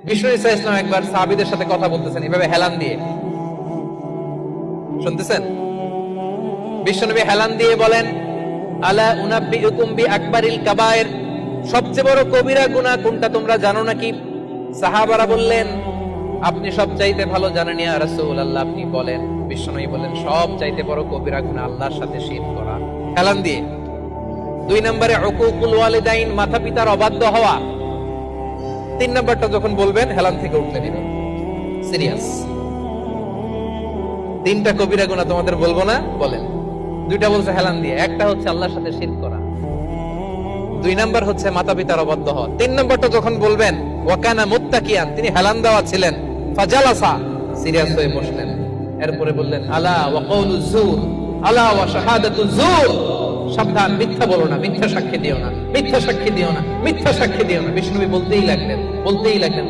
বিষ্ণু ঈসা ইসলাম একবার সাহাবীদের সাথে কথা বলতেছেন এভাবে হেলান দিয়ে, শুনতেছেন? বিশ্বনবী হেলান দিয়ে বলেন, আলা উনাব্বিউকুম বিআকবারিল কাবায়ের, সবচেয়ে বড় কবিরা গুনাহ কোনটা তোমরা জানো নাকি? সাহাবারা বললেন, আপনি সবচাইতে ভালো জানেন ইয়া রাসূলুল্লাহ, আপনি বলেন। বিশ্বনবী বলেন, সবচাইতে বড় কবিরা গুনাহ আল্লাহর সাথে শিরক করা। হেলান দিয়ে। 2 নম্বরে উকুকুল ওয়ালিদাইন, মাতা পিতার অবাধ্য হওয়া। 3 নম্বরটা যখন বলবেন হেলান থেকে উঠলে দিবেন, সিরিয়াস। 3টা কবিরা গুনাহ তোমাদের বলবো না, বলেন। 2টা বলছে হেলান দিয়ে, একটা হচ্ছে আল্লাহর সাথে শিরক করা, 2 নাম্বার হচ্ছে মাতা পিতার অবাধ্য হওয়া। 3 নম্বরটা যখন বলবেন, ওয়াকানা মুত্তাকিয়ান, তিনি হেলান দেওয়া ছিলেন, ফাজালাসা, সিরিয়াস হয়ে বসলেন। এরপরে বললেন, আলা ওয়া কওলু যুর, আলা ওয়া শাহাদাতু যুর, সাবধান, মিথ্যা বলো না, মিথ্যা সাক্ষী দিও না, মিথ্যা সাক্ষী দিও না, মিথ্যা সাক্ষী দিও না। বিষ্ণু নবী বলতেই লাগলেন।